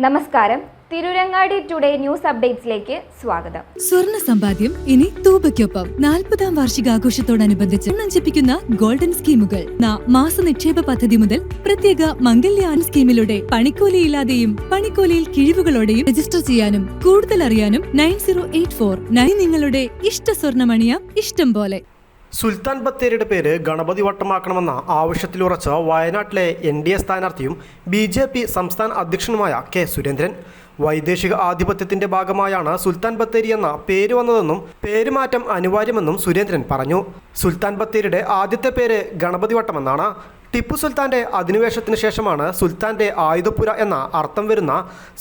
നമസ്കാരം. Tirurangadi today news അപ്ഡേറ്റ്സിലേക്ക് സ്വാഗതം. സ്വർണ്ണ സമ്പാദ്യം ഇനി തൂബയ്ക്കൊപ്പം 40-ാം വാർഷികാഘോഷത്തോടനുബന്ധിച്ച് നഞ്ചിപ്പിക്കുന്ന ഗോൾഡൻ സ്കീമുകൾ. മാസ നിക്ഷേപ പദ്ധതി മുതൽ പ്രത്യേക മംഗല്യാൻ സ്കീമിലൂടെ പണിക്കൂലിയില്ലാതെയും പണിക്കൂലിയിൽ കിഴിവുകളോടെയും രജിസ്റ്റർ ചെയ്യാനും കൂടുതൽ അറിയാനും 9084 നിങ്ങളുടെ ഇഷ്ട സ്വർണ്ണമണിയാം ഇഷ്ടം പോലെ. സുൽത്താൻ ബത്തേരിയുടെ പേര് ഗണപതി വട്ടമാക്കണമെന്ന ആവശ്യത്തിലുറച്ച വയനാട്ടിലെ NDA സ്ഥാനാർത്ഥിയും BJP സംസ്ഥാന അധ്യക്ഷനുമായ K. സുരേന്ദ്രൻ വൈദേശിക ആധിപത്യത്തിന്റെ ഭാഗമായാണ് സുൽത്താൻ ബത്തേരി എന്ന പേര് വന്നതെന്നും പേരുമാറ്റം അനിവാര്യമെന്നും സുരേന്ദ്രൻ പറഞ്ഞു. സുൽത്താൻ ബത്തേരിയുടെ ആദ്യത്തെ പേര് ഗണപതി വട്ടമെന്നാണ്. ടിപ്പു സുൽത്താന്റെ അധിനിവേശത്തിന് ശേഷമാണ് സുൽത്താന്റെ ആയുധപുര എന്ന അർത്ഥം വരുന്ന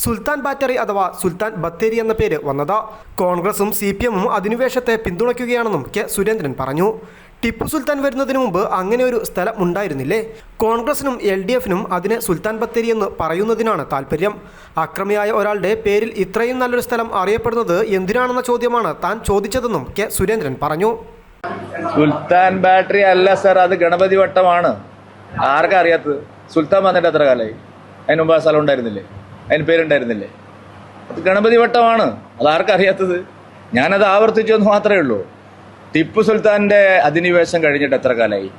സുൽത്താൻ ബാറ്ററി അഥവാ സുൽത്താൻ ബത്തേരി എന്ന പേര് വന്നത്. കോൺഗ്രസും CPM-ഉം അധിനിവേശത്തെ പിന്തുണയ്ക്കുകയാണെന്നും K. സുരേന്ദ്രൻ പറഞ്ഞു. ടിപ്പു സുൽത്താൻ വരുന്നതിന് മുമ്പ് അങ്ങനെ ഒരു സ്ഥലം ഉണ്ടായിരുന്നില്ലേ? കോൺഗ്രസിനും LDF-നും അതിനെ സുൽത്താൻ ബത്തേരി എന്ന് പറയുന്നതിനാണ് താല്പര്യം. അക്രമിയായ ഒരാളുടെ പേരിൽ ഇത്രയും നല്ലൊരു സ്ഥലം അറിയപ്പെടുന്നത് എന്തിനാണെന്ന ചോദ്യമാണ് താൻ ചോദിച്ചതെന്നും K. സുരേന്ദ്രൻ പറഞ്ഞു. സുൽത്താൻ ബാറ്ററി അല്ല സർ, അത് ഗണപതി വട്ടമാണ്. ആർക്കാ അറിയാത്തത്? സുൽത്താൻ വന്നിട്ട് എത്ര കാലമായി? അതിന് മുമ്പ് ആ സ്ഥലം ഉണ്ടായിരുന്നില്ലേ? അതിന് പേരുണ്ടായിരുന്നില്ലേ? അത് ഗണപതി വട്ടമാണ്. അത് ആർക്കാ അറിയാത്തത്? ഞാനത് ആവർത്തിച്ചു എന്ന് മാത്രമേ ഉള്ളൂ. ടിപ്പു സുൽത്താൻ്റെ അധിനിവേശം കഴിഞ്ഞിട്ട് എത്ര കാലമായി?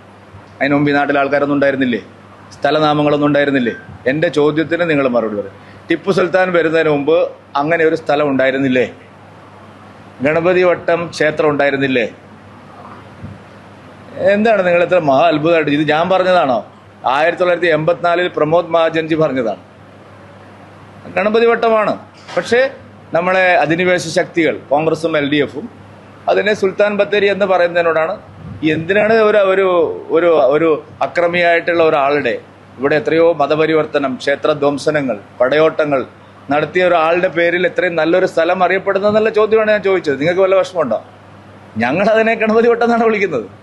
അതിന് മുമ്പ് ഈ നാട്ടിലെ ആൾക്കാരൊന്നും ഉണ്ടായിരുന്നില്ലേ? സ്ഥലനാമങ്ങളൊന്നും ഉണ്ടായിരുന്നില്ലേ? എൻ്റെ ചോദ്യത്തിന് നിങ്ങൾ മറുപടി പറയും. ടിപ്പു സുൽത്താൻ വരുന്നതിന് മുമ്പ് അങ്ങനെ ഒരു സ്ഥലം ഉണ്ടായിരുന്നില്ലേ? ഗണപതി വട്ടം ക്ഷേത്രം ഉണ്ടായിരുന്നില്ലേ? എന്താണ് നിങ്ങൾ ഇത്ര മഹാ അത്ഭുതമായിട്ട്? ഇത് ഞാൻ പറഞ്ഞതാണോ? 1984 പ്രമോദ് മഹാജൻജി പറഞ്ഞതാണ്. ഗണപതി വട്ടമാണ്. പക്ഷേ നമ്മളെ അധിനിവേശ ശക്തികൾ കോൺഗ്രസും LDF-ഉം അതിനെ സുൽത്താൻ ബത്തേരി എന്ന് പറയുന്നതിനോടാണ്. എന്തിനാണ് ഒരു അക്രമിയായിട്ടുള്ള ഒരാളുടെ ഇവിടെ എത്രയോ മതപരിവർത്തനം, ക്ഷേത്രധ്വംസനങ്ങൾ, പടയോട്ടങ്ങൾ നടത്തിയ ഒരാളുടെ പേരിൽ എത്രയും നല്ലൊരു സ്ഥലം അറിയപ്പെടുന്നതെന്നുള്ള ചോദ്യമാണ് ഞാൻ ചോദിച്ചത്. നിങ്ങൾക്ക് വല്ല വിഷമമുണ്ടോ? ഞങ്ങളതിനെ ഗണപതി വട്ടം എന്നാണ് വിളിക്കുന്നത്.